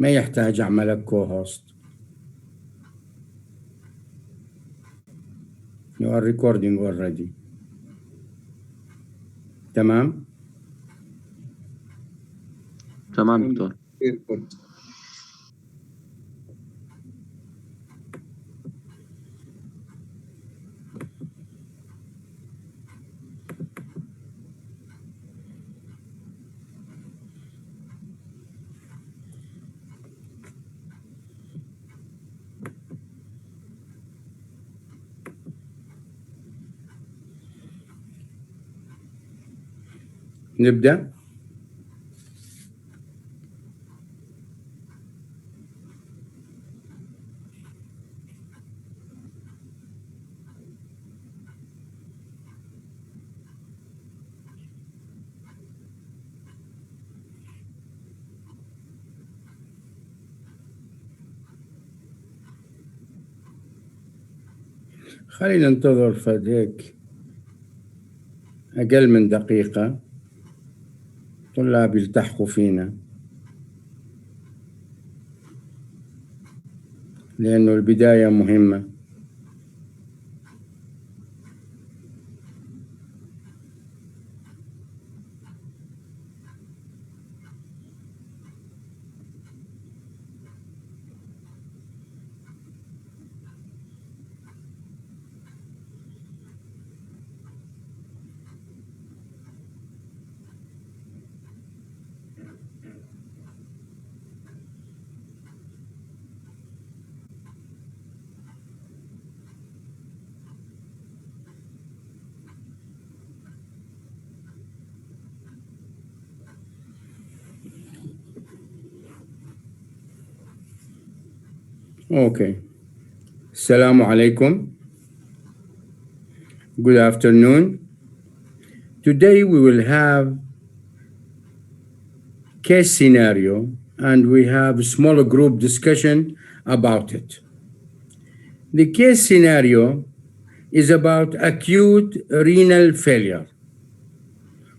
ما يحتاج أعملك co-host. You are recording already. تمام؟ تمام دكتور. نبدأ. خلينا ننتظر فديك أقل من دقيقة طلاب يلتحقوا فينا، لأنه البداية مهمة. Okay. Assalamu alaikum. Good afternoon. Today we will have case scenario and we have a smaller group discussion about it. The case scenario is about acute renal failure,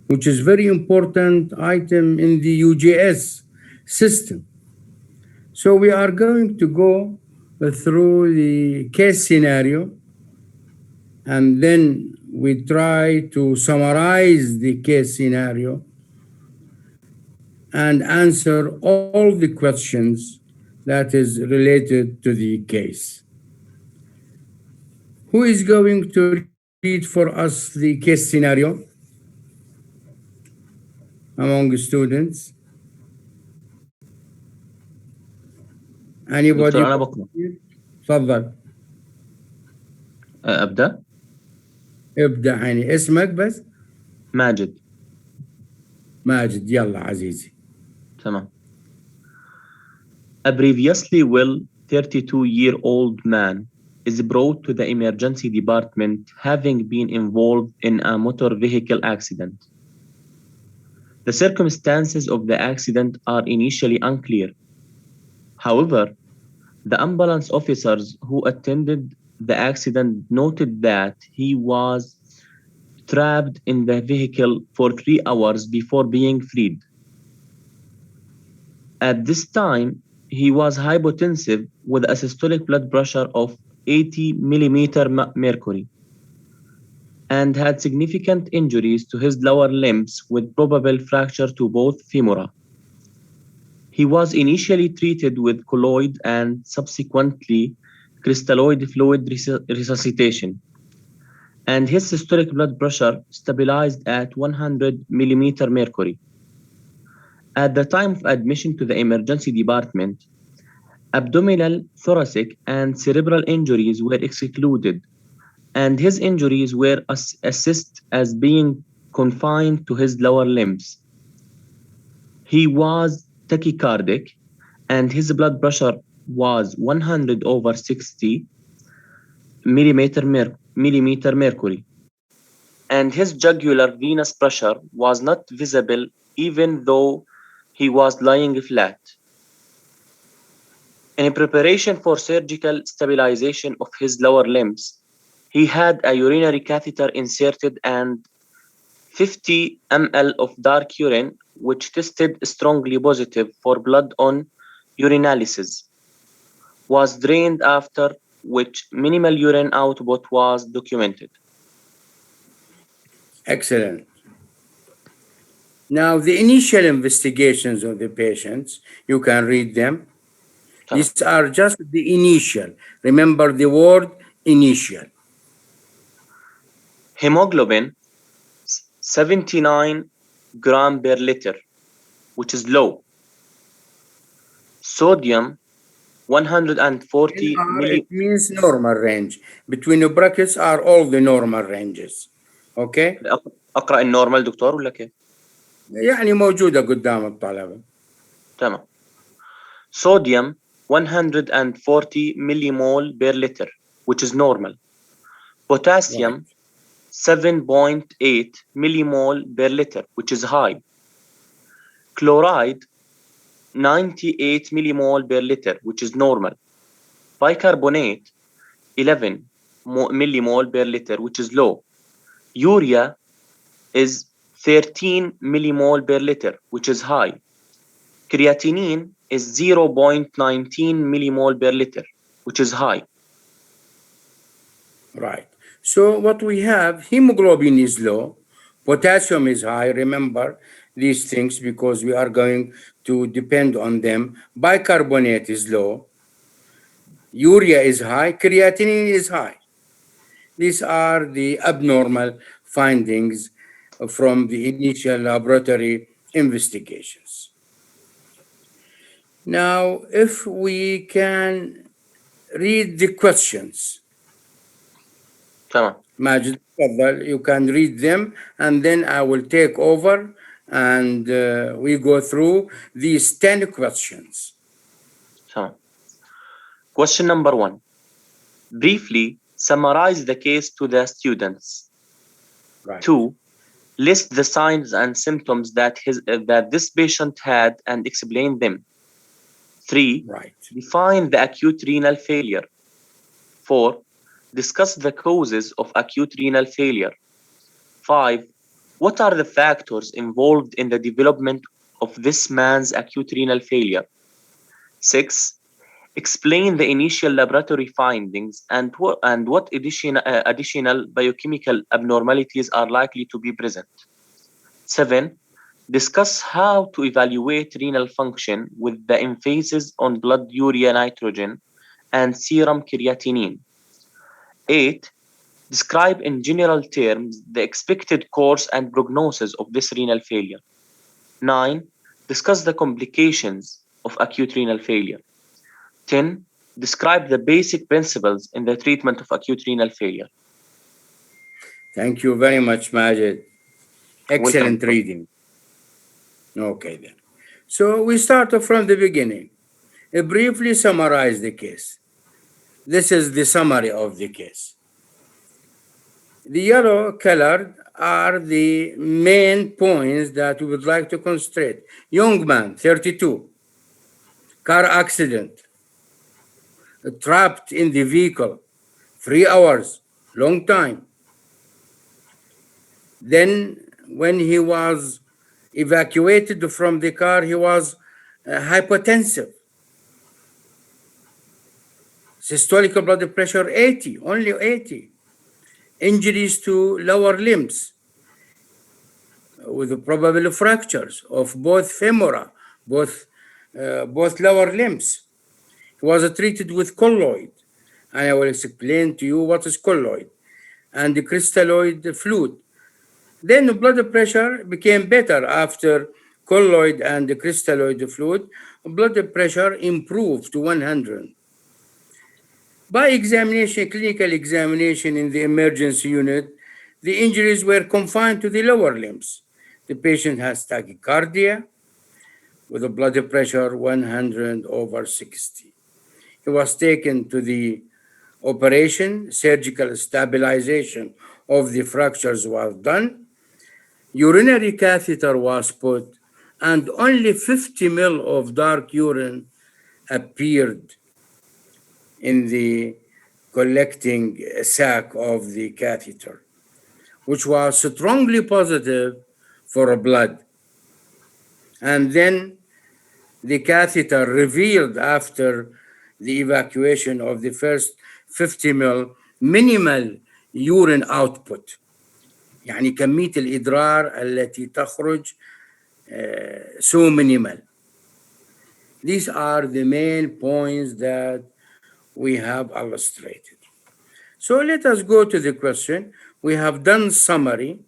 which is very important item in the UGS system. So we are going to go through the case scenario and then we try to summarize the case scenario and answer all the questions that is related to the case. Who is going to read for us the case scenario among the students? Anybody? دكتور أنا بقرأ. تفضل. أبدأ؟ ابدأ يعني اسمك بس؟ ماجد. ماجد يلا عزيزي. تمام. A previously well 32-year-old man is brought to the emergency department having been involved in a motor vehicle accident. The circumstances of the accident are initially unclear. However, the ambulance officers who attended the accident noted that he was trapped in the vehicle for 3 hours before being freed. At this time, he was hypotensive with a systolic blood pressure of 80 millimeter mercury and had significant injuries to his lower limbs with probable fracture to both femora. He was initially treated with colloid and subsequently crystalloid fluid resuscitation, and his systolic blood pressure stabilized at 100 millimeter mercury. At the time of admission to the emergency department, abdominal, thoracic, and cerebral injuries were excluded, and his injuries were assessed as being confined to his lower limbs. He was tachycardic, and his blood pressure was 100/60 millimeter mercury, and his jugular venous pressure was not visible even though he was lying flat. In preparation for surgical stabilization of his lower limbs, he had a urinary catheter inserted and 50 ml of dark urine, which tested strongly positive for blood on urinalysis was drained, after which minimal urine output was documented. Excellent. Now, the initial investigations of the patients, you can read them. These are just the initial. Remember the word initial. Hemoglobin 79 gram per liter, which is low. Sodium 140 It means normal range. Between the brackets are all the normal ranges. Okay? اقرا النورمال دكتور ولا كيف؟ يعني موجودة قدام الطلبة. تمام. Sodium 140 millimole per liter, which is normal. Potassium 7.8 millimole per liter, which is high. Chloride 98 millimole per liter, which is normal. Bicarbonate 11 millimole per liter, which is low. Urea is 13 millimole per liter, which is high. Creatinine is 0.19 millimole per liter, which is high. Right. So what we have, hemoglobin is low, potassium is high. Remember these things because we are going to depend on them. Bicarbonate is low, urea is high, creatinine is high. These are the abnormal findings from the initial laboratory investigations. Now, if we can read the questions. تمام. Majid, you can read them and then I will take over and we go through these 10 questions. تمام. Question number 1. Briefly summarize the case to the students. Right. 2. List the signs and symptoms that this patient had and explain them. 3. Right. Define the acute renal failure. 4. Discuss the causes of acute renal failure. 5. What are the factors involved in the development of this man's acute renal failure? 6. Explain the initial laboratory findings and what additional biochemical abnormalities are likely to be present. 7. Discuss how to evaluate renal function with the emphasis on blood urea nitrogen and serum creatinine. 8. Describe in general terms the expected course and prognosis of this renal failure. 9. Discuss the complications of acute renal failure. 10. Describe the basic principles in the treatment of acute renal failure. Thank you very much, Majid. Excellent Welcome. reading. Okay, then. So we start from the beginning. Briefly summarize the case. This is the summary of the case. The yellow colored are the main points that we would like to concentrate. Young man, 32, car accident, trapped in the vehicle, 3 hours, long time. Then when he was evacuated from the car, he was hypotensive. Systolic blood pressure 80, only 80. Injuries to lower limbs with probable fractures of both femora, both lower limbs. He was treated with colloid, and I will explain to you what is colloid, and the crystalloid fluid. Then the blood pressure became better after colloid and the crystalloid fluid. Blood pressure improved to 100. By examination, clinical examination in the emergency unit, the injuries were confined to the lower limbs. The patient has tachycardia with a blood pressure 100/60. He was taken to the operation, surgical stabilization of the fractures was done, urinary catheter was put, and only 50 ml of dark urine appeared in the collecting sac of the catheter, which was strongly positive for blood. And then the catheter revealed after the evacuation of the first 50 ml minimal urine output. يعني كمية الإدرار التي تخرج so minimal. These are the main points that we have illustrated. So let us go to the question. We have done summary.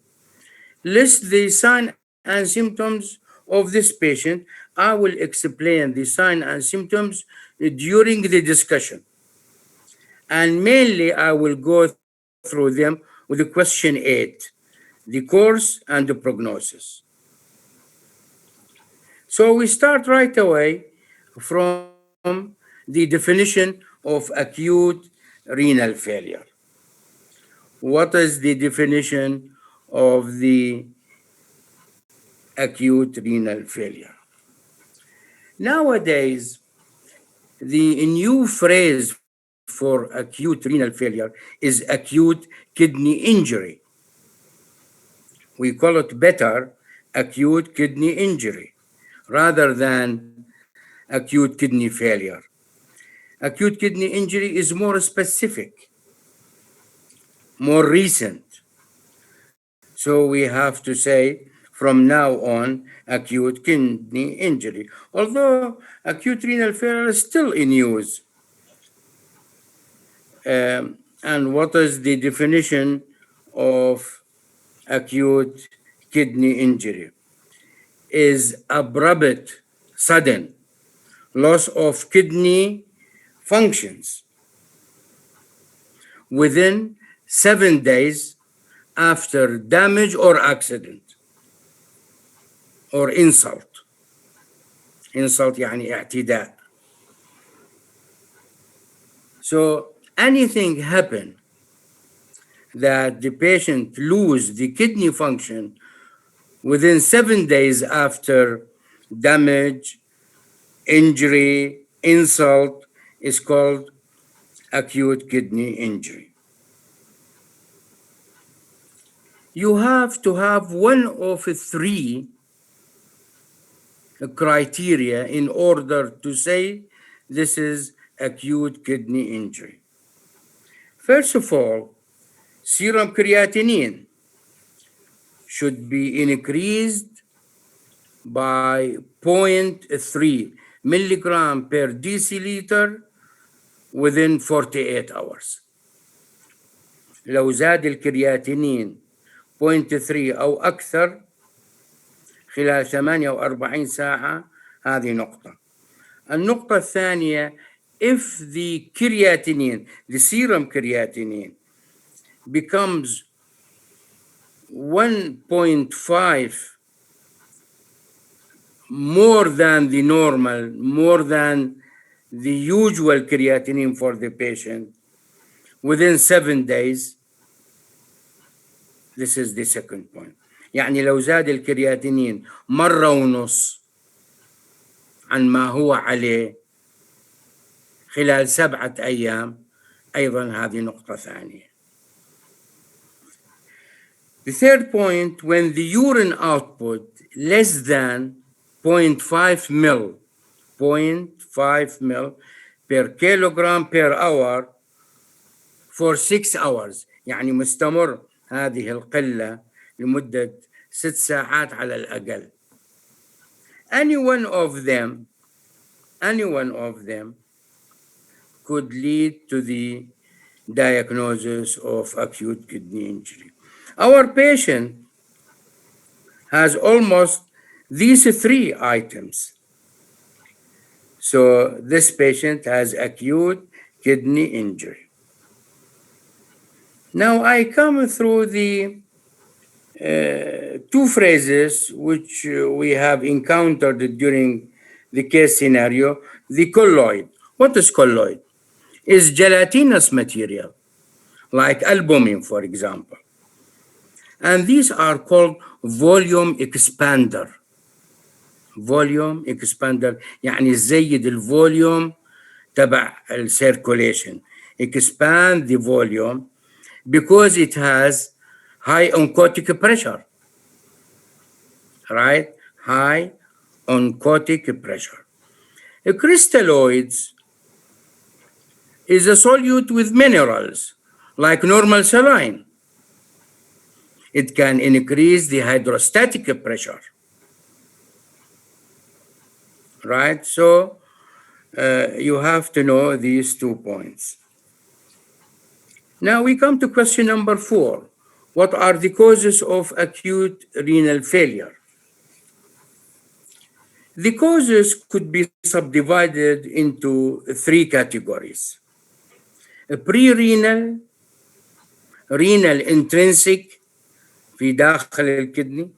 List the sign and symptoms of this patient. I will explain the sign and symptoms during the discussion. And mainly I will go through them with the question 8, the course and the prognosis. So we start right away from the definition of acute renal failure. What is the definition of the acute renal failure? Nowadays, the new phrase for acute renal failure is acute kidney injury. We call it better acute kidney injury rather than acute kidney failure. Acute kidney injury is more specific, more recent. So we have to say from now on acute kidney injury. Although acute renal failure is still in use. And what is the definition of acute kidney injury? Is abrupt, sudden loss of kidney functions within 7 days after damage or accident or insult. Insult يعني اعتداء. So anything happen that the patient lose the kidney function within 7 days after damage, injury, insult is called acute kidney injury. You have to have one of 3 criteria in order to say this is acute kidney injury. First of all, serum creatinine should be increased by 0.3 milligram per deciliter within 48 hours. لو زاد الكرياتينين 0.3 أو أكثر خلال 48 ساعة هذه نقطة. النقطة الثانية, if the creatinine, the serum creatinine becomes 1.5 more than the normal, more than the usual creatinine for the patient within 7 days, this is the second point. يعني لو زاد الكرياتينين مرة ونص عن ما هو عليه خلال 7 أيام أيضا هذه نقطة ثانية. The third point, when the urine output less than 0.5 ml per kilogram per hour for 6 hours, يعني مستمر هذه القلة لمدة 6 ساعات على الأقل. Any one of them could lead to the diagnosis of acute kidney injury. Our patient has almost these 3 items. So this patient has acute kidney injury. Now I come through the 2 phrases which we have encountered during the case scenario. The colloid. What is colloid? Is gelatinous material, like albumin, for example. And these are called volume expander. Volume expander يعني زيد الفوليوم تبع circulation. Expand the volume because it has high oncotic pressure. Right? High oncotic pressure. Crystalloids is a solute with minerals, like normal saline. It can increase the hydrostatic pressure, right? So you have to know these 2 points. Now we come to question number 4. What are the causes of acute renal failure? The causes could be subdivided into 3 categories: pre-renal, renal intrinsic في داخل الكدني,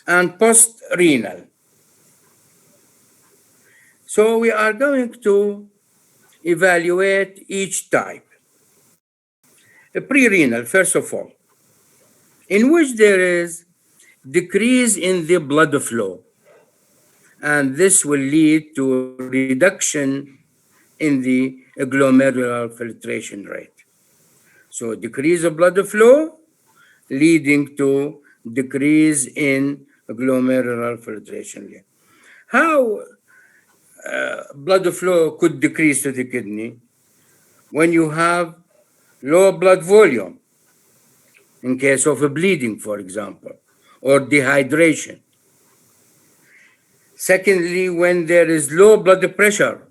and post-renal. So we are going to evaluate each type. Pre-renal, first of all, in which there is decrease in the blood flow, and this will lead to reduction in the glomerular filtration rate. So decrease of blood flow leading to decrease in glomerular filtration rate. How blood flow could decrease to the kidney? When you have low blood volume, in case of a bleeding, for example, or dehydration. Secondly, when there is low blood pressure,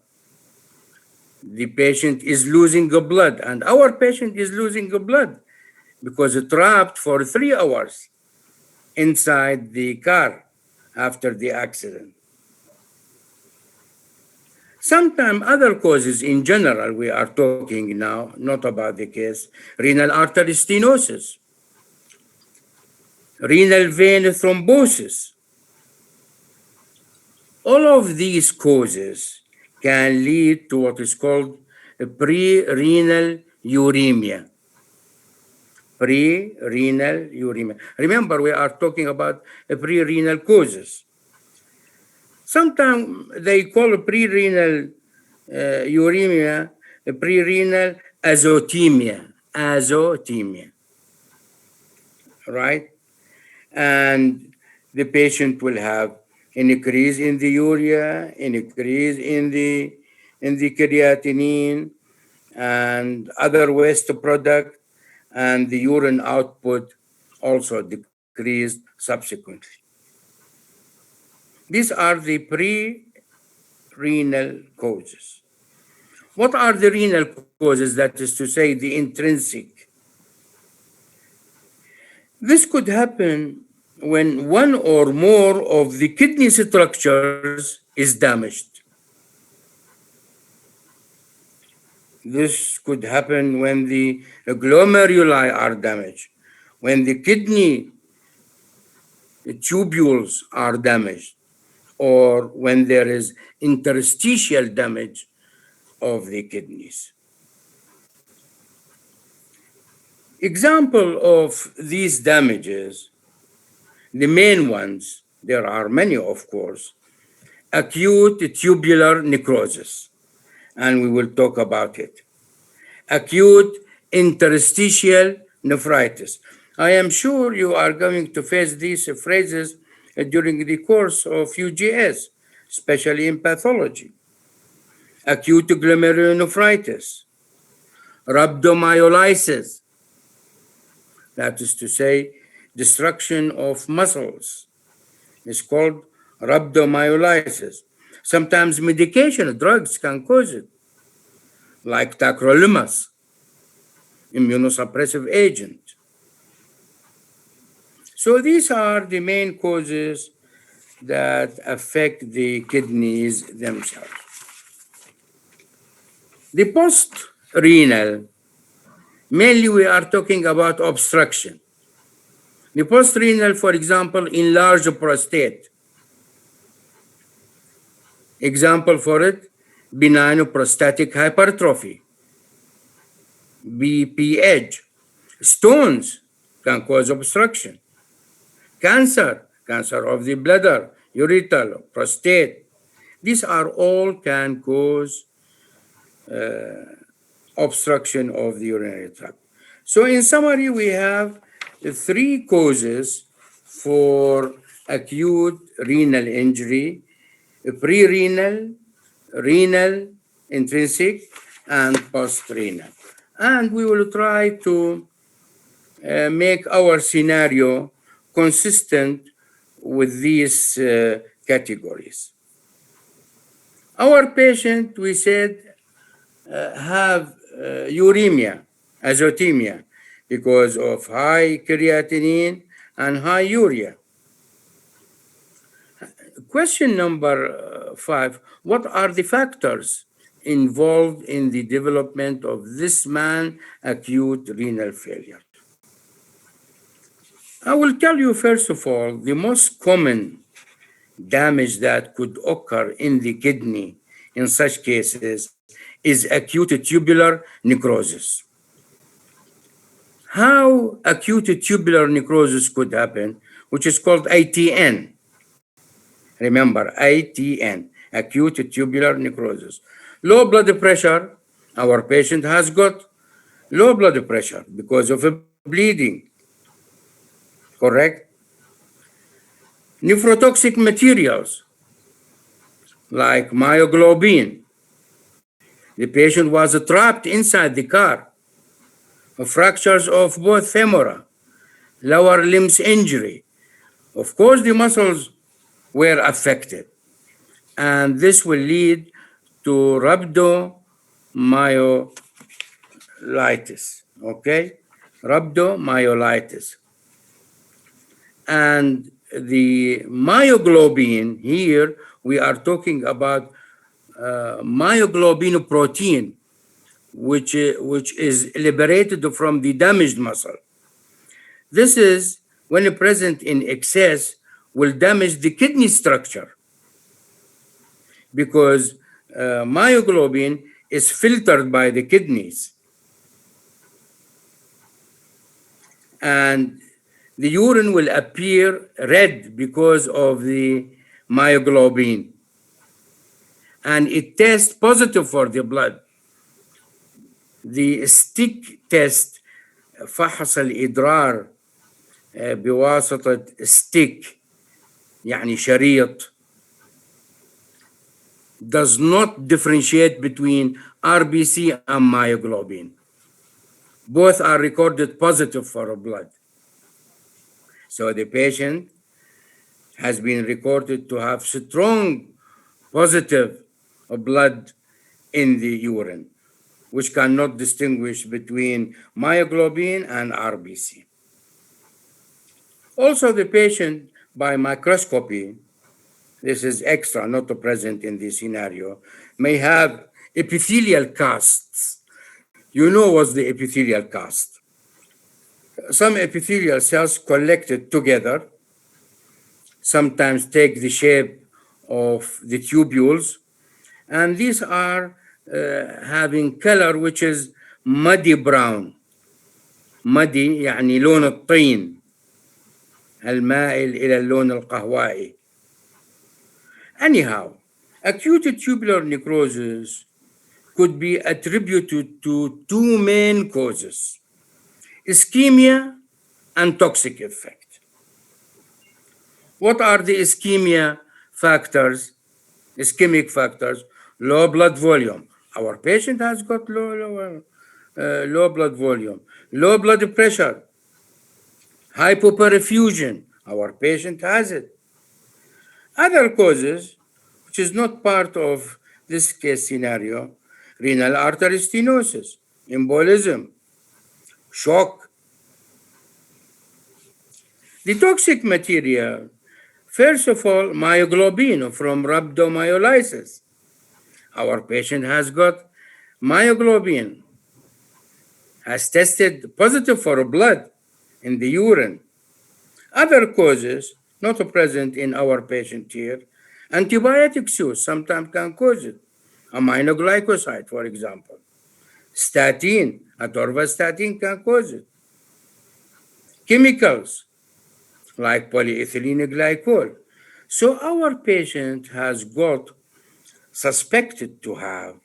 the patient is losing blood, and our patient is losing blood because it's trapped for 3 hours inside the car after the accident. Sometimes other causes in general, we are talking now, not about the case, renal artery stenosis, renal vein thrombosis. All of these causes can lead to what is called a pre-renal uremia. Pre-renal uremia. Remember, we are talking about pre-renal causes. Sometimes they call pre-renal uremia pre-renal azotemia, right? And the patient will have an increase in the urea, an increase in the creatinine and other waste product, and the urine output also decreased subsequently. These are the pre-renal causes. What are the renal causes, that is to say, the intrinsic? This could happen when one or more of the kidney structures is damaged. This could happen when the glomeruli are damaged, when the kidney tubules are damaged, or when there is interstitial damage of the kidneys. Example of these damages, the main ones, there are many of course, acute tubular necrosis, and we will talk about it. Acute interstitial nephritis. I am sure you are going to face these phrases during the course of UGS, especially in pathology. Acute glomerulonephritis, rhabdomyolysis, that is to say, destruction of muscles, is called rhabdomyolysis. Sometimes medication, drugs can cause it, like tacrolimus, immunosuppressive agent. So these are the main causes that affect the kidneys themselves. The post-renal, mainly we are talking about obstruction. The post-renal, for example, enlarged prostate. Example for it, benign prostatic hypertrophy, BPH. Stones can cause obstruction. Cancer, cancer of the bladder, urethral, prostate. These are all can cause obstruction of the urinary tract. So in summary, we have 3 causes for acute renal injury: pre-renal, renal, intrinsic, and post-renal. And we will try to make our scenario consistent with these categories. Our patient, we said, have uremia, azotemia, because of high creatinine and high urea. Question number 5, what are the factors involved in the development of this man acute renal failure? I will tell you first of all, the most common damage that could occur in the kidney in such cases is acute tubular necrosis. How acute tubular necrosis could happen, which is called ATN. Remember, ATN, acute tubular necrosis. Low blood pressure, our patient has got low blood pressure because of a bleeding, correct? Nephrotoxic materials like myoglobin. The patient was trapped inside the car. Fractures of both femora, lower limbs injury. Of course, the muscles were affected, and this will lead to rhabdomyolitis, okay? Rhabdomyolitis. And the myoglobin, here we are talking about myoglobin protein, which is liberated from the damaged muscle. This is, when present in excess, will damage the kidney structure because myoglobin is filtered by the kidneys. And the urine will appear red because of the myoglobin. And it tests positive for the blood. The stick test, فحص الإدرار بواسطة stick يعني شريط, does not differentiate between RBC and myoglobin. Both are recorded positive for blood. So the patient has been recorded to have strong positive blood in the urine, which cannot distinguish between myoglobin and RBC. Also, the patient, by microscopy, this is extra, not present in this scenario, may have epithelial casts. You know what's the epithelial cast? Some epithelial cells collected together, sometimes take the shape of the tubules, and these are having color which is muddy brown. muddy يعني لون الطين المائل إلى اللون القهوائي. Anyhow, acute tubular necrosis could be attributed to two main causes: ischemia and toxic effect. What are the ischemia factors? Ischemic factors: low blood volume. Our patient has got low blood volume. Low blood pressure. Hypoperfusion. Our patient has it. Other causes, which is not part of this case scenario: renal artery stenosis, embolism, shock. The toxic material, first of all, myoglobin from rhabdomyolysis. Our patient has got myoglobin, has tested positive for blood in the urine. Other causes, not present in our patient here, antibiotic use sometimes can cause it. Aminoglycoside, for example. Statin, atorvastatin can cause it. Chemicals, like polyethylene glycol. So our patient has got suspected to have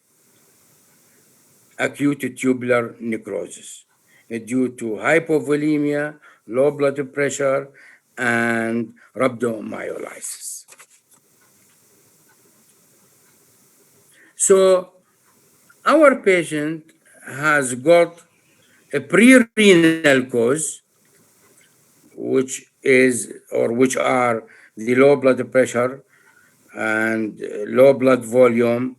acute tubular necrosis due to hypovolemia, low blood pressure, and rhabdomyolysis. So our patient has got a pre-renal cause, which are the low blood pressure and low blood volume,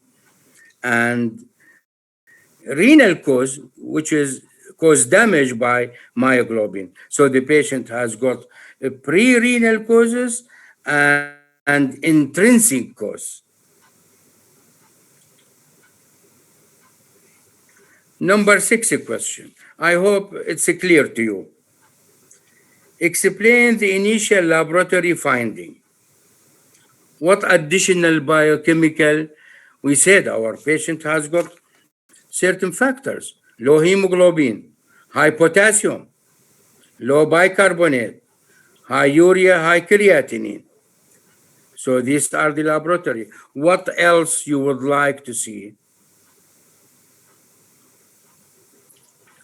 and renal cause, which is caused damage by myoglobin. So the patient has got a pre-renal causes and intrinsic cause. Number 6 question. I hope it's clear to you. Explain the initial laboratory finding. What additional biochemical? We said our patient has got certain factors: low hemoglobin, high potassium, low bicarbonate, high urea, high creatinine. So these are the laboratory. What else you would like to see?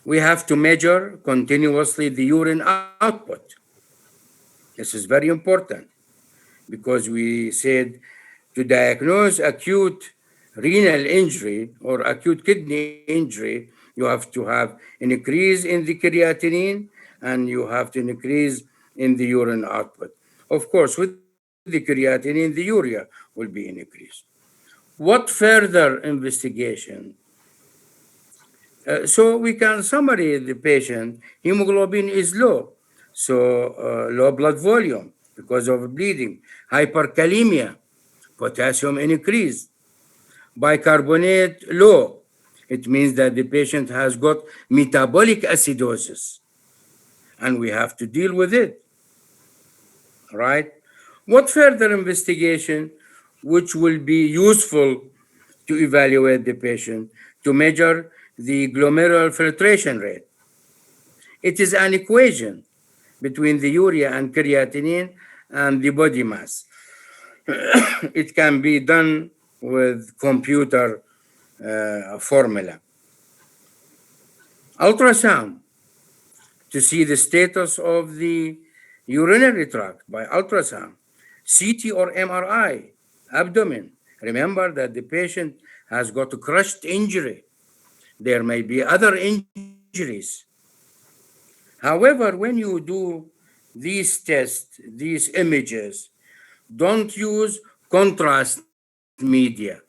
We have to measure continuously the urine output. This is very important because we said to diagnose acute renal injury or acute kidney injury, you have to have an increase in the creatinine and you have to increase in the urine output. Of course, with the creatinine, the urea will be increased. What further investigation? So we can summarize the patient. Hemoglobin is low, so low blood volume because of bleeding, hyperkalemia, potassium increase, bicarbonate low. It means that the patient has got metabolic acidosis, and we have to deal with it, right? What further investigation which will be useful to evaluate the patient to measure the glomerular filtration rate? It is an equation between the urea and creatinine and the body mass. It can be done with computer formula. Ultrasound to see the status of the urinary tract by ultrasound. CT or MRI, abdomen. Remember that the patient has got a crushed injury. There may be other injuries. However, when you do these tests, these images, don't use contrast media,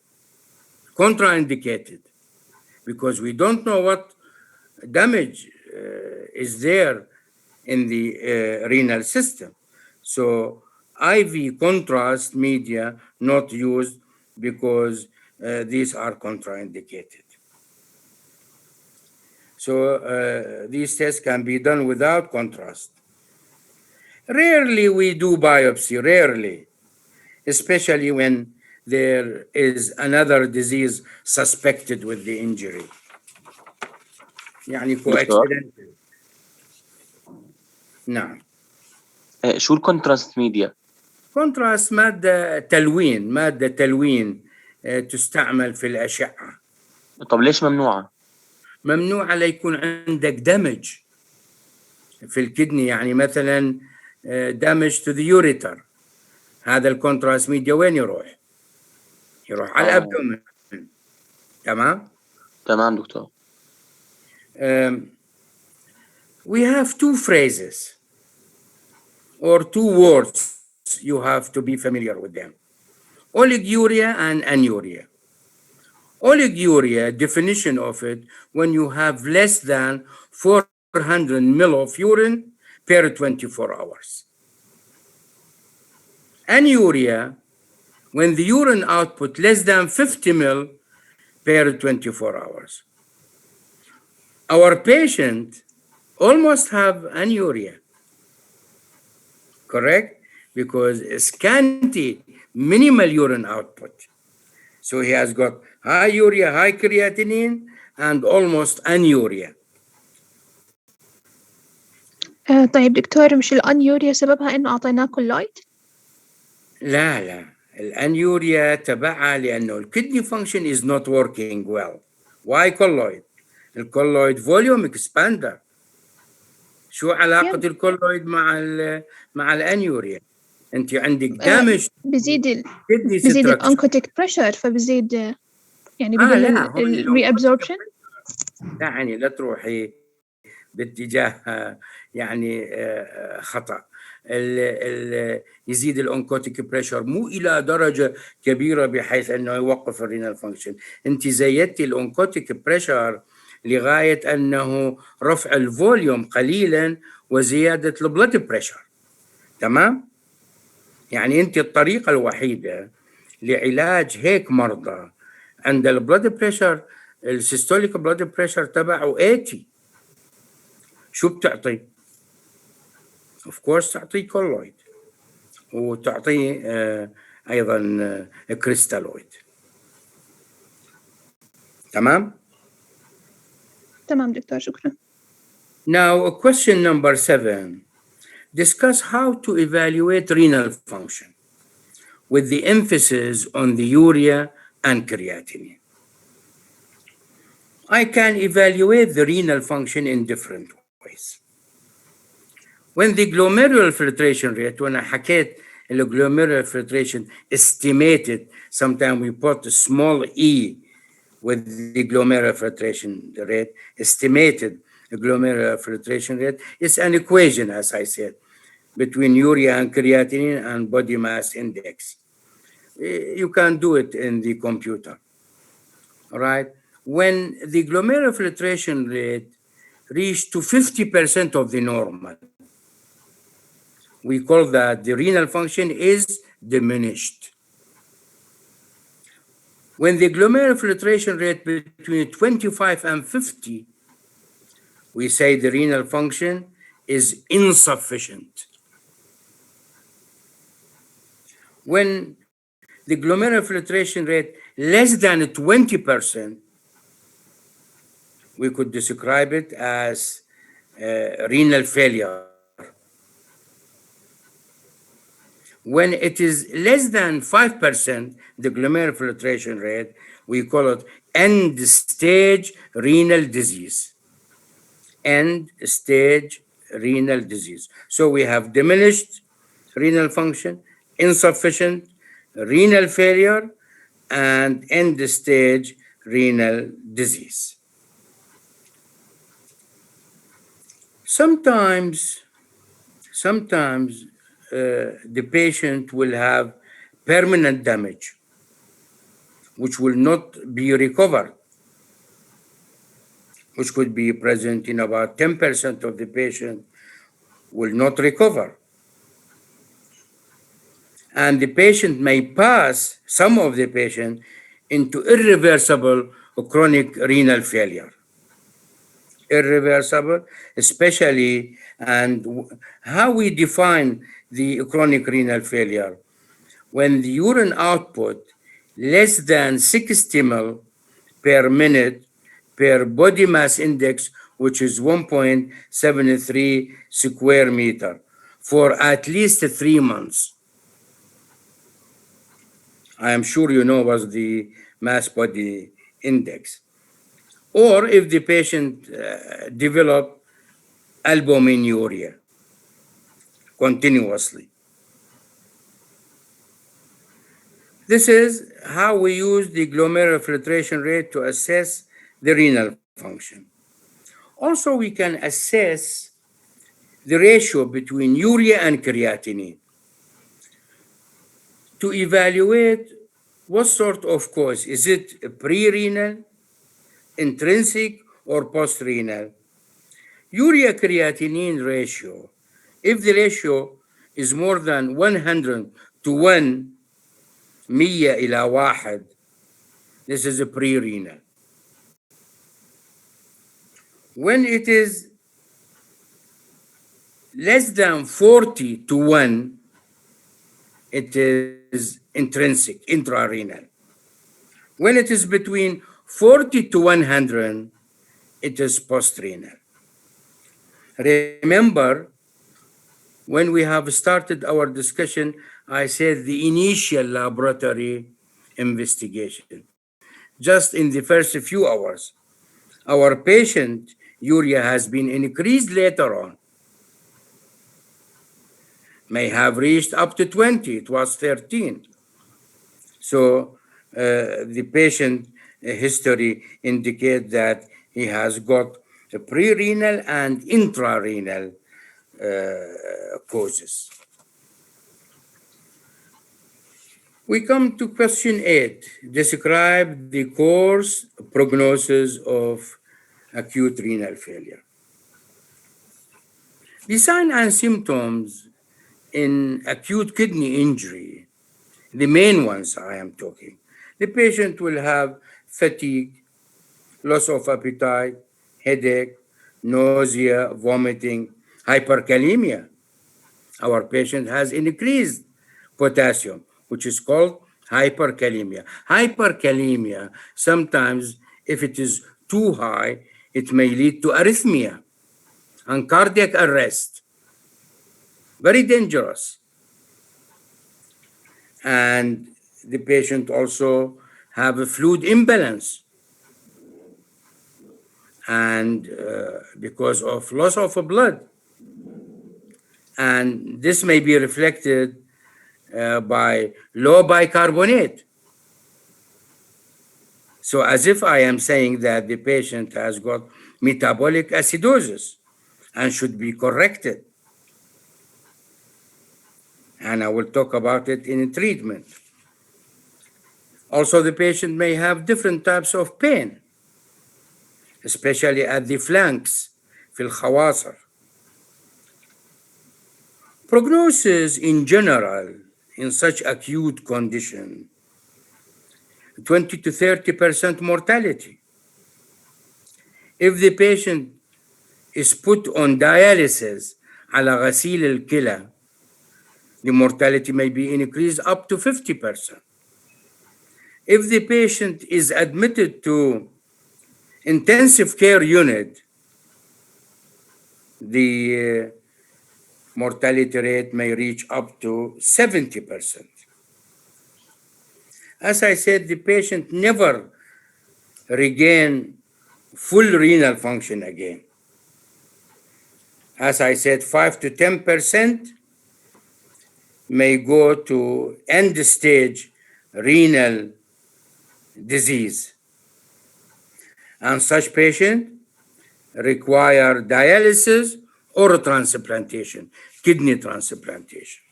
contraindicated, because we don't know what damage is there in the renal system. So IV contrast media not used because these are contraindicated. So these tests can be done without contrast. Rarely we do biopsy, rarely, especially when there is another disease suspected with the injury. يعني دكتور coincidental. نعم. شو الكونتراست ميديا؟ كونتراست مادة تلوين تستعمل في الأشعة. طب ليش ممنوعة؟ ممنوعة ليكون عندك دمج في الكدني، يعني مثلا دمج to the ureter. هذا الكونتراست ميديا وين يروح؟ يروح على الأبدومن. تمام؟ تمام دكتور. We have two phrases or two words you have to be familiar with them: oliguria and anuria. Oliguria, definition of it, when you have less than 400 ml of urine per 24 hours. Anuria, when the urine output less than 50 ml per 24 hours. Our patient almost have anuria, correct? Because scanty, minimal urine output. So he has got high urea, high creatinine, and almost anuria. طيب دكتور، مش الأنيوريا سببها إنه أعطيناه كولويد؟ لا الأنيوريا تبعها لأنه الكدني function is not working well. Why colloid? الكولويد فوليوم اكسباندر. شو علاقة الكولويد مع الأنيوريا؟ أنت عندك دامج بزيد الأنكوتيك بريشر، فبزيد يعني بيقل لا هون الريابزوربشن. لا يعني لا تروحي باتجاه يعني خطأ. يزيد الأونكوتيك بريشر مو إلى درجة كبيرة بحيث أنه يوقف الرينال فانكشن. أنت زيدتي الأونكوتيك بريشر لغاية أنه رفع الفوليوم قليلا وزيادة البلد بريشر. تمام؟ يعني أنت الطريقة الوحيدة لعلاج هيك مرضى عند البلد بريشر السيستوليك بلد بريشر تبعه 80 شو بتعطي؟ اوف كورس تعطي كولويد وتعطي ايضا كريستالويد. تمام؟ تمام دكتور، شكرا. Now question number 7. Discuss how to evaluate renal function with the emphasis on the urea and creatinine. I can evaluate the renal function in different ways. When the glomerular filtration rate, when I حكيت the glomerular filtration estimated, sometimes we put a small e with the glomerular filtration rate, estimated glomerular filtration rate. It's an equation, as I said, between urea and creatinine and body mass index. You can do it in the computer, all right? When the glomerular filtration rate reached to 50% of the normal, we call that the renal function is diminished. When the glomerular filtration rate between 25 and 50, we say the renal function is insufficient. When the glomerular filtration rate less than 20%, we could describe it as renal failure. When it is less than 5%, the glomerular filtration rate, we call it end-stage renal disease. End-stage renal disease. So we have diminished renal function, insufficient renal failure, and end-stage renal disease. Sometimes the patient will have permanent damage, which will not be recovered, which could be present in about 10% of the patient will not recover. And the patient may pass, some of the patient, into irreversible chronic renal failure. Irreversible, especially, and how we define the chronic renal failure. When the urine output less than 60 ml per minute per body mass index, which is 1.73 square meter, for at least 3 months. I am sure you know what's the mass body index. Or if the patient develop albuminuria continuously. This is how we use the glomerular filtration rate to assess the renal function. Also, we can assess the ratio between urea and creatinine to evaluate what sort of cause. Is it pre-renal, intrinsic, or post-renal? Urea creatinine ratio, if the ratio is more than 100 to 1, 100 إلى 1, this is a pre-renal. When it is less than 40 to 1, it is intrinsic, intrarenal. When it is between 40 to 100, it is postrenal. Remember, when we have started our discussion, I said the initial laboratory investigation. Just in the first few hours, our patient urea has been increased later on. May have reached up to 20, it was 13. So the patient history indicate that he has got a pre-renal and intrarenal causes. We come to question 8. Describe the course prognosis of acute renal failure. The signs and symptoms in acute kidney injury, the main ones I am talking, the patient will have fatigue, loss of appetite, headache, nausea, vomiting, hyperkalemia. Our patient has increased potassium, which is called hyperkalemia. Hyperkalemia, sometimes if it is too high, it may lead to arrhythmia and cardiac arrest. Very dangerous. And the patient also have a fluid imbalance. And because of loss of blood. And this may be reflected by low bicarbonate. So as if I am saying that the patient has got metabolic acidosis and should be corrected. And I will talk about it in treatment. Also, the patient may have different types of pain, especially at the flanks, في الخواصر. Prognosis in general in such acute condition, 20 to 30% mortality. If the patient is put on dialysis على غسيل الكلى, the mortality may be increased up to 50%. If the patient is admitted to intensive care unit, the mortality rate may reach up to 70%. As I said, the patient never regain full renal function again. As I said, 5 to 10% may go to end-stage renal disease. And such patient require dialysis or transplantation, kidney transplantation.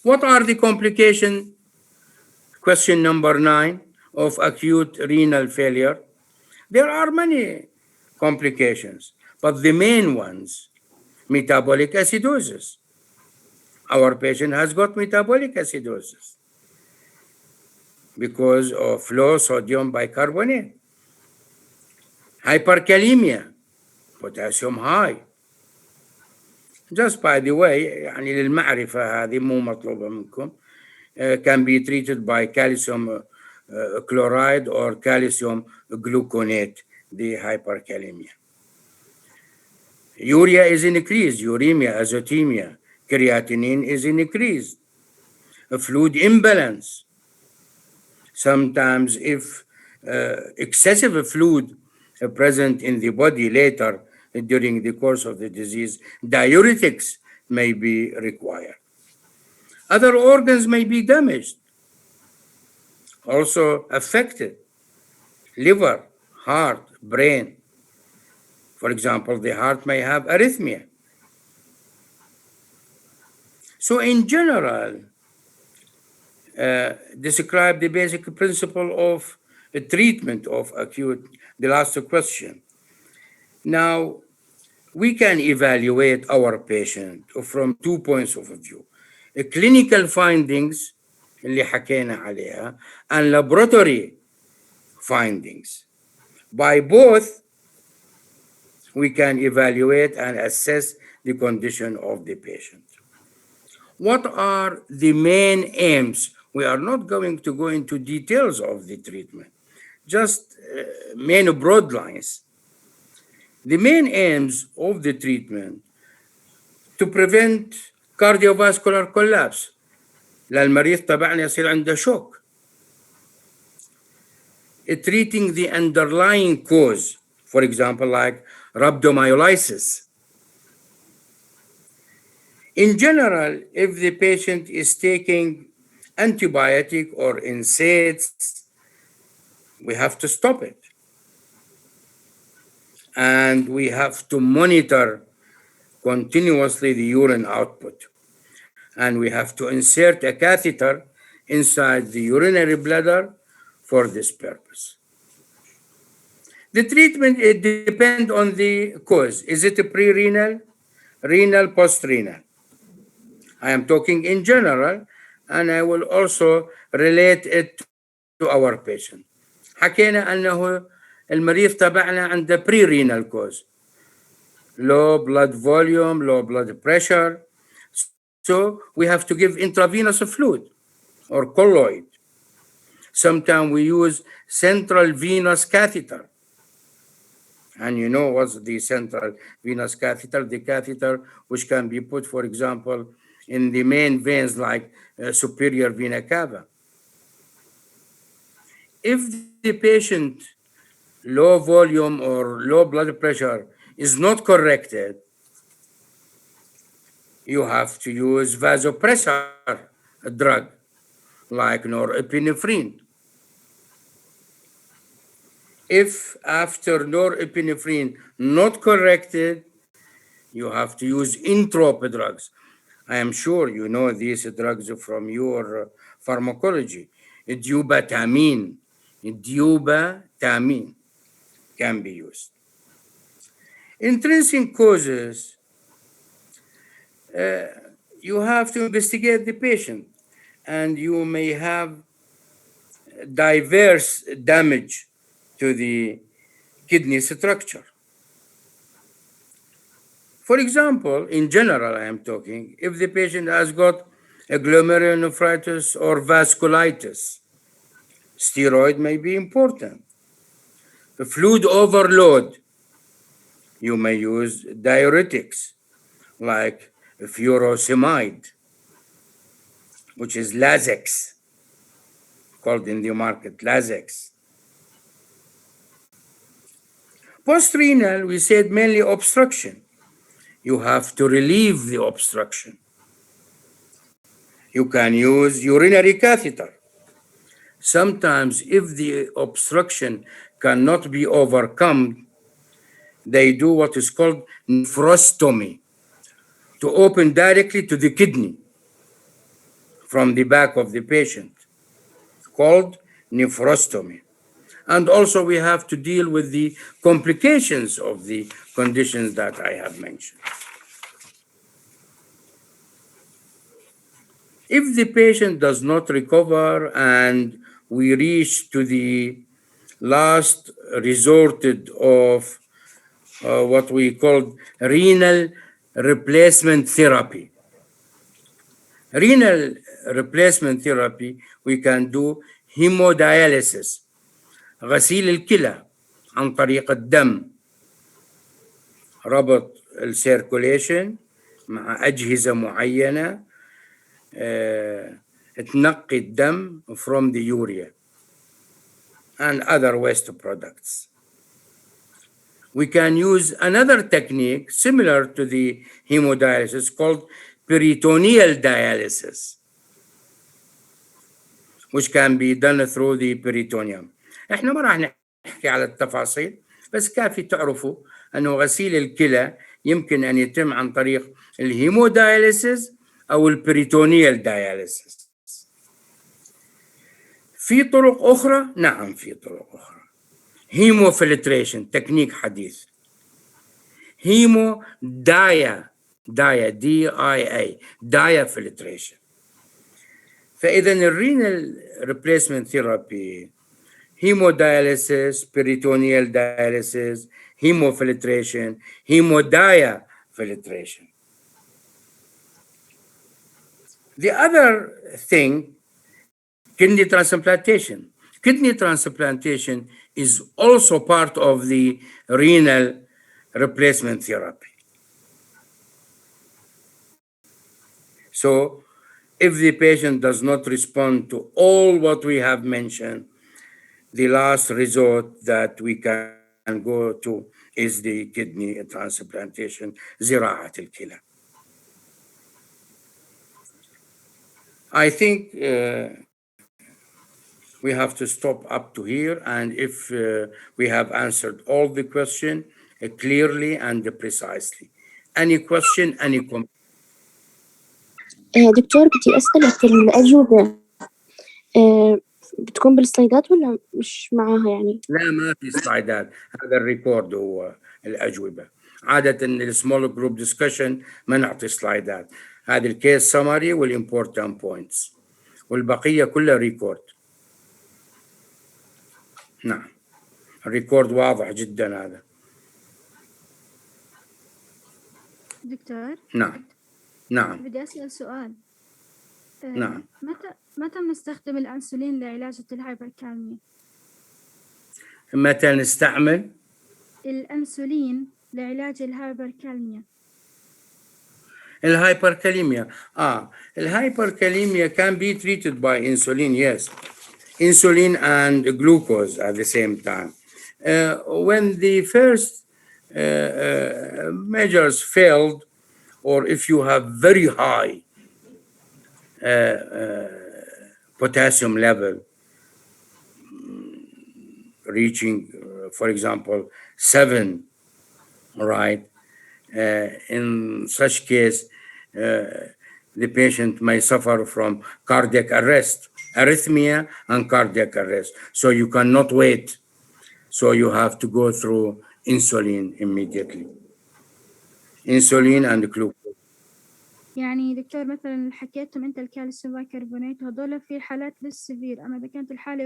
What are the complications? Question number 9 of acute renal failure. There are many complications, but the main ones, metabolic acidosis. Our patient has got metabolic acidosis because of low sodium bicarbonate. Hyperkalemia, potassium high. Just by the way, يعني للمعرفة هذه مو مطلوبة منكم, can be treated by calcium chloride or calcium gluconate, the hyperkalemia. Urea is increased, uremia, azotemia, creatinine is increased, a fluid imbalance. Sometimes if excessive fluid present in the body later during the course of the disease, diuretics may be required. Other organs may be damaged, also affected, liver, heart, brain. For example, the heart may have arrhythmia. So in general, describe the basic principle of treatment of acute, the last question. Now, we can evaluate our patient from 2 points of view. Clinical findings اللي حكينا عليها and laboratory findings. By both, we can evaluate and assess the condition of the patient. What are the main aims? We are not going to go into details of the treatment, just main broad lines. The main aims of the treatment to prevent cardiovascular collapse. للمريض طبعا يصير عنده شوك. Treating the underlying cause, for example, like rhabdomyolysis. In general, if the patient is taking antibiotic or NSAIDs, we have to stop it. And we have to monitor continuously the urine output. And we have to insert a catheter inside the urinary bladder for this purpose. The treatment, it depends on the cause. Is it a pre-renal, renal, post-renal? I am talking in general, and I will also relate it to our patient. حكينا أنه المريض تبعنا عنده pre-renal cause. Low blood volume, low blood pressure. So we have to give intravenous fluid or colloid. Sometimes we use central venous catheter. And you know what's the central venous catheter? The catheter which can be put, for example, in the main veins like superior vena cava. If the patient low volume or low blood pressure is not corrected, you have to use vasopressor drug like norepinephrine. If after norepinephrine not corrected, you have to use intrope drugs. I am sure you know these drugs from your pharmacology. Dubatamine can be used. Intrinsic causes, you have to investigate the patient, and you may have diverse damage to the kidney structure. For example, in general, I am talking, if the patient has got a glomerulonephritis or vasculitis, steroid may be important. The fluid overload, you may use diuretics like furosemide, which is Lasix, called in the market Lasix. Post-renal, we said mainly obstruction. You have to relieve the obstruction. You can use urinary catheter. Sometimes if the obstruction cannot be overcome, they do what is called nephrostomy, to open directly to the kidney from the back of the patient, called nephrostomy. And also we have to deal with the complications of the conditions that I have mentioned. If the patient does not recover and we reach to the last resort of what we call renal replacement therapy. Renal replacement therapy, we can do hemodialysis, غسيل الكلى عن طريق الدم، ربط السيركوليشن مع أجهزة معينة تنقي الدم from the urea and other waste products. We can use another technique similar to the hemodialysis called peritoneal dialysis, which can be done through the peritoneum. احنا ما راح نحكي على التفاصيل، بس كافي تعرفوا انه غسيل الكلى يمكن ان يتم عن طريق الهيموداياليسيس او البريتونيال داياليسيس. في طرق اخرى؟ نعم في طرق اخرى. هيموفلتريشن تكنيك حديث. هيمو دايا DIA دايا فلتريشن. فاذا الرينال ريبليسمنت ثيرابي hemodialysis, peritoneal dialysis, hemofiltration, hemodiafiltration. The other thing, kidney transplantation. Kidney transplantation is also part of the renal replacement therapy. So, if the patient does not respond to all what we have mentioned, the last resort that we can go to is the kidney transplantation, زراعة الكلى. I think we have to stop up to here, and if we have answered all the question clearly and precisely. Any question, any comment? دكتور بدي أسألك الأجوبة بتكون بالسلايدات ولا مش معاها يعني؟ لا، ما في سلايدات، هذا الريكورد هو الأجوبة. عادة السمول جروب ديسكشن ما نعطي سلايدات، هذه الكيس سمري والامبورتنت بوينتس والبقية كلها ريكورد. نعم، الريكورد واضح جدا هذا. دكتور نعم نعم بدي أسأل سؤال. نعم. متى بنستخدم الأنسولين لعلاج الهايبركالميا؟ متى نستعمل الأنسولين لعلاج الهايبركالميا؟ الهايبركاليميا؟ الهايبركاليميا can be treated by insulin, yes. Insulin and glucose at the same time. When the first measures failed, or if you have very high potassium level, reaching, for example, 7, right? In such case, the patient may suffer from cardiac arrest, arrhythmia and cardiac arrest. So you cannot wait. So you have to go through insulin immediately. Insulin and glucose. يعني دكتور مثلا حكيتهم أنت الكالسيوم بايكربونات هذول في حالات للسيفير، أما إذا كانت الحالة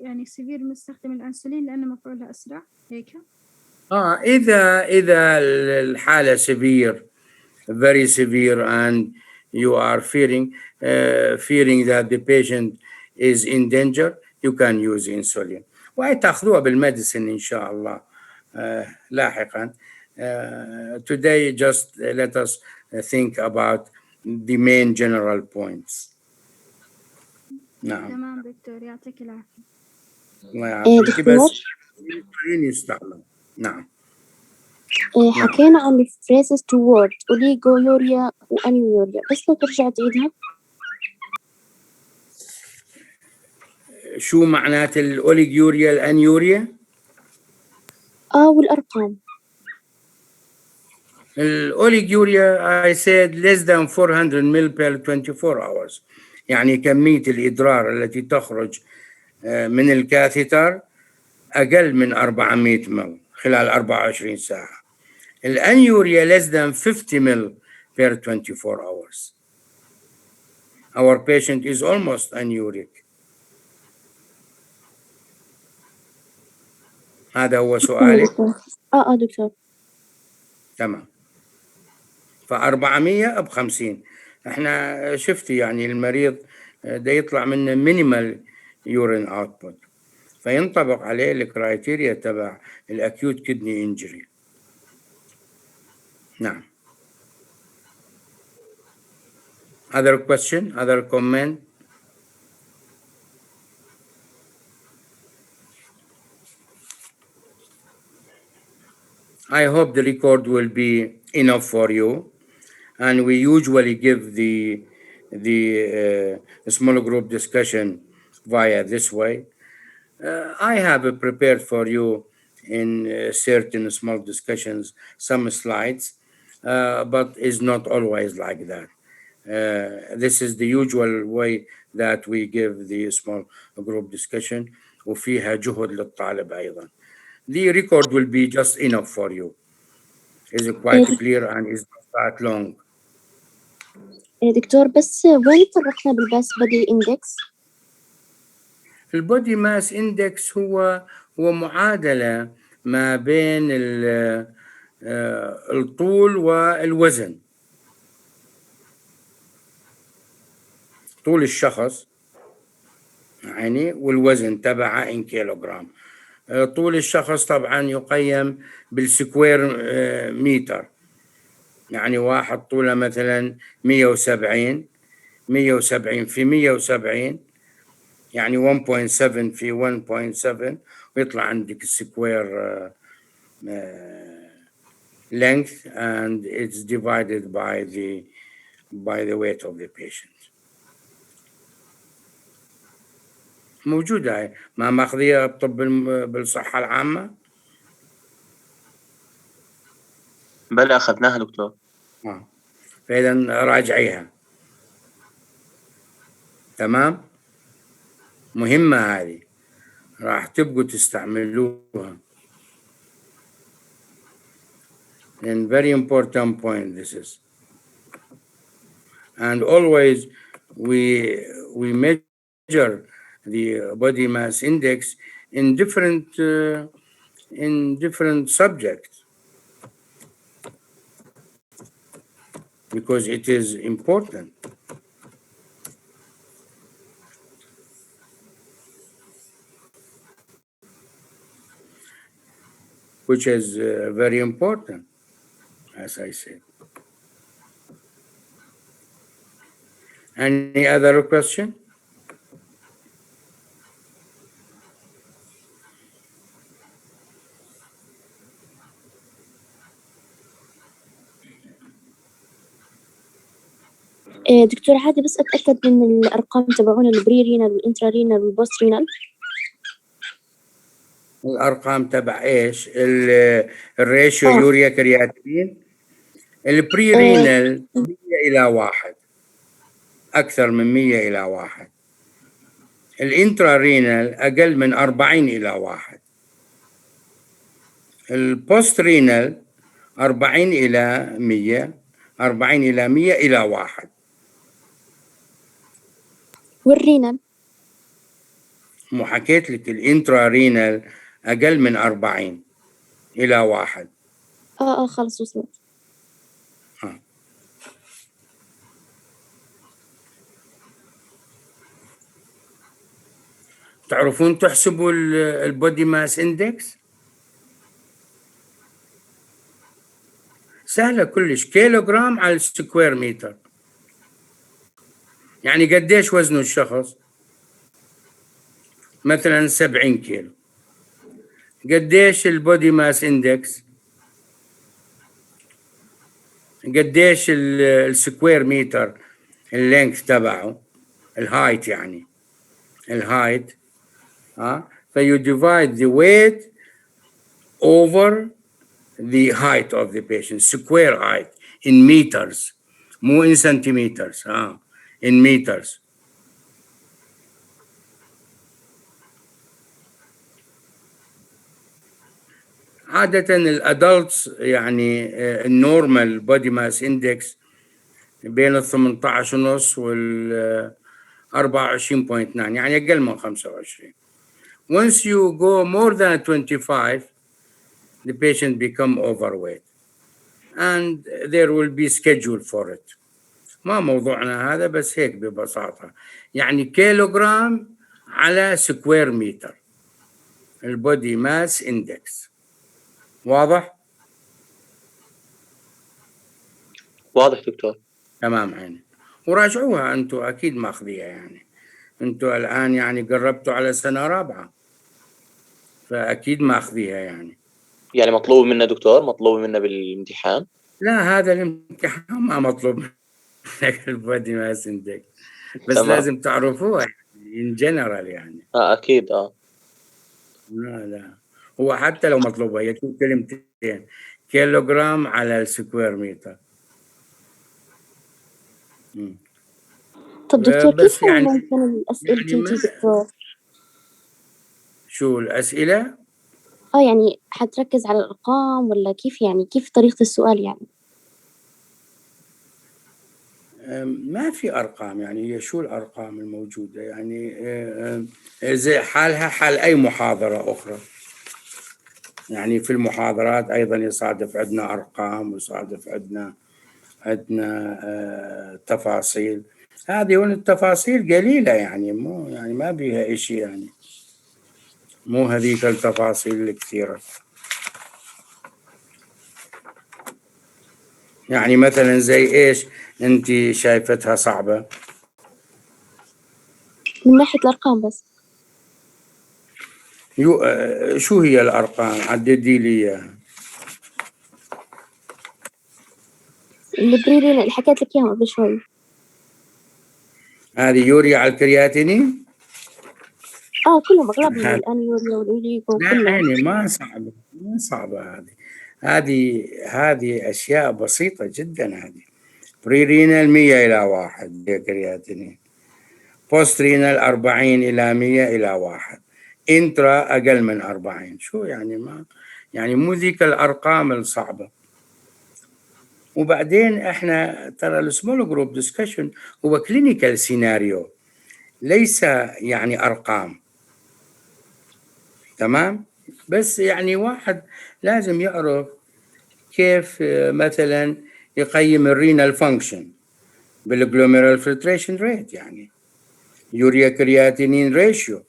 يعني سيفير بنستخدم الأنسولين لأنه مفعولها أسرع هيك؟ إذا الحالة severe, very severe, and you are fearing that the patient is in danger, you can use insulin. وتأخذوها بالميديسن إن شاء الله لاحقا. Today just let us think about the main general points. نعم. تمام دكتور، يعطيك العافية. الله يعافيك. بس يستعمل. نعم. حكينا عن الفريزز تو وورد أوليغويوريا وأنيوريا، بس لو ترجع تعيدها. شو معنات الأوليغيوريا الأنيوريا؟ والأرقام. الأوليغيوريا I said less than 400 ml per 24 hours. يعني كمية الإدرار التي تخرج من الكاثيتر أقل من 400 مل خلال 24 ساعة. الأنيوريا less than 50 ml per 24 hours. Our patient is almost anuric. هذا هو سؤالك؟ دكتور. تمام. ف400 ب50. احنا شفتي يعني المريض ده يطلع منه مينيمال يورين اوتبوت، فينطبق عليه الكرايتيريا تبع الاكيوت كدني انجري. نعم. Other question, other comment? I hope the record will be enough for you, and we usually give the small group discussion via this way. I have prepared for you in certain small discussions some slides, but is not always like that. This is the usual way that we give the small group discussion وفيها جهد للطالب أيضا. The record will be just enough for you. Is quite clear and is not that long. دكتور بس وين فرقنا بالباس بودي اندكس؟ البودي ماس اندكس هو معادلة ما بين الطول والوزن. طول الشخص يعني والوزن تبعه إن كيلوغرام. طول الشخص طبعا يقيم بالسكوير متر، يعني واحد طوله مثلا 170 في 170 يعني 1.7 في 1.7 ويطلع عندك السكوير length and it's divided by the weight of the patient. موجودة هاي، ما ماخذيها بطب بالصحة العامة. بلى أخذناها دكتور. فإذا راجعيها. تمام، مهمة هذه، راح تبقوا تستعملوها. And very important point this is. And always we measure the body mass index in different subjects because it is important. Which is very important, as I said. Any other question? دكتور عادي بس أتأكد من الأرقام تبعون البري رينال والإنترا رينال والبوست رينال. الأرقام تبع إيش؟ الريشيو يوريا كرياتين. البري رينال 100/1، أكثر من 100/1. الإنترا رينال أقل من 40/1. البوست رينال 40/100، 40/100/1. والرينال؟ مو حكيت لك الانترا رينال اقل من 40/1. خلص وصلت. تعرفون تحسبوا البودي ماس اندكس؟ سهلة كلش، كيلوغرام على السكوير متر. يعني قديش وزنه الشخص؟ مثلا 70 كيلو. قديش البودي ماس اندكس؟ قديش السكوير متر اللينث تبعه، الهايت يعني الهايت. فيو ديفايد the weight over the height of the patient, square height in meters, مو in centimeters. in meters. عادة الادلتس يعني النورمال بودي ماس اندكس بين 18.5 وال 24.9، يعني اقل من 25. Once you go more than 25, the patient become overweight and there will be schedule for it. ما موضوعنا هذا، بس هيك ببساطة، يعني كيلوغرام على سكوير متر البودي ماس اندكس. واضح؟ واضح دكتور. تمام عيني. وراجعوها انتم اكيد ماخذيها، يعني انتم الان يعني قربتوا على سنة رابعة، فاكيد ماخذيها يعني. يعني مطلوب منا دكتور، مطلوب منا بالامتحان؟ لا، هذا الامتحان ما مطلوب منك البودي ماس اندكس، بس تمام. لازم تعرفوها in general يعني. أكيد. لا هو حتى لو مطلوبة هي كلمتين، كيلوغرام على السكوير متر. طب دكتور بس كيف يعني ممكن الأسئلة يعني تيجي دكتور؟ شو الأسئلة؟ يعني حتركز على الأرقام ولا كيف، يعني كيف طريقة السؤال يعني؟ ما في أرقام، يعني هي شو الأرقام الموجودة يعني زي حالها حال أي محاضرة أخرى. يعني في المحاضرات أيضا يصادف عندنا أرقام ويصادف عندنا تفاصيل. هذه التفاصيل قليلة، يعني مو يعني ما بيها إشي، يعني مو هذيك التفاصيل الكثيرة. يعني مثلا زي إيش أنت شايفتها صعبة؟ من ناحية الأرقام بس. شو هي الأرقام؟ عددي لي إياها. البريرين اللي حكيت لك إياهم قبل شوي. هذه يوريا على الكرياتينين؟ كلهم أغلبهم الأنيوريا والإوليغو لا كلهم. يعني ما صعبة هذه أشياء بسيطة جدا. هذه بريرينال 100 إلى 1 كرياتينين، بوست رينال 40 إلى 100 إلى 1، انترا أقل من 40. شو يعني؟ ما يعني مو ذيك الأرقام الصعبة. وبعدين احنا ترى السمول جروب ديسكشن هو كلينيكال سيناريو، ليس يعني أرقام. تمام؟ بس يعني واحد لازم يعرف كيف مثلا يقيم الرينال فانكشن بالجلوميرال فلتريشن ريت، يعني يوريا كرياتينين ريشيو.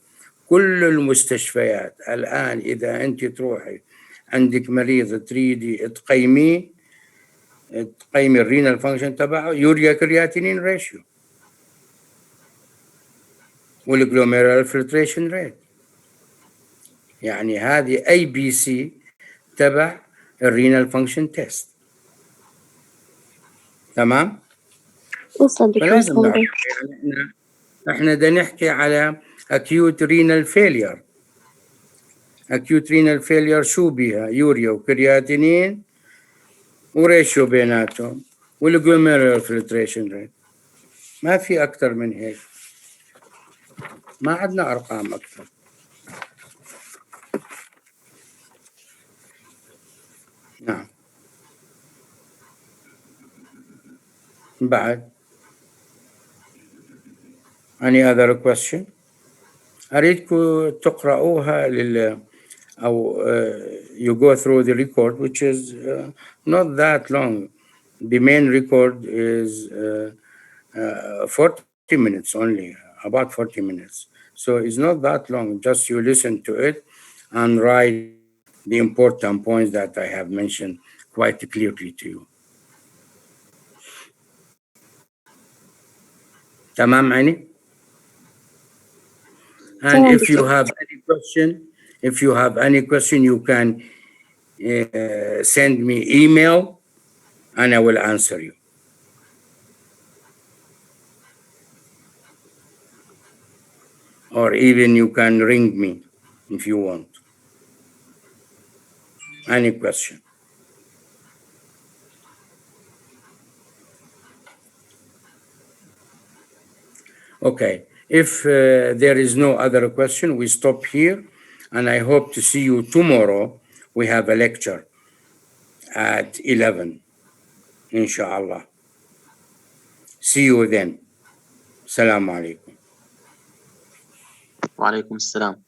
كل المستشفيات الآن إذا أنت تروحي عندك مريض تريدي تقيمي الرينال فانكشن تبعه يوريا كرياتينين ريشيو والجلوميرال فلتريشن ريت، يعني هذه ABC تبع الرينال فانكشن تيست. تمام؟ وصل دكتور فلازم نعرف صندوق. يعني احنا دا نحكي على acute renal failure. acute renal failure شو بيها؟ يوريا وكرياتينين وريشيو بيناتهم والجلوميرولار فلتريشن ريت. ما في أكثر من هيك، ما عندنا أرقام أكثر. نعم. بعد any other question؟ أريدكم تقرأوها أو you go through the record which is not that long. The main record is 40 minutes only, about 40 minutes. So it's not that long, just you listen to it and write the important points that I have mentioned quite clearly to you. تمام عيني؟ And if you have any question, you can send me email and I will answer you. Or even you can ring me if you want. Any question? Okay, if there is no other question, we stop here, and I hope to see you tomorrow. We have a lecture at 11, inshallah. See you then. Assalamu alaikum. وعليكم السلام.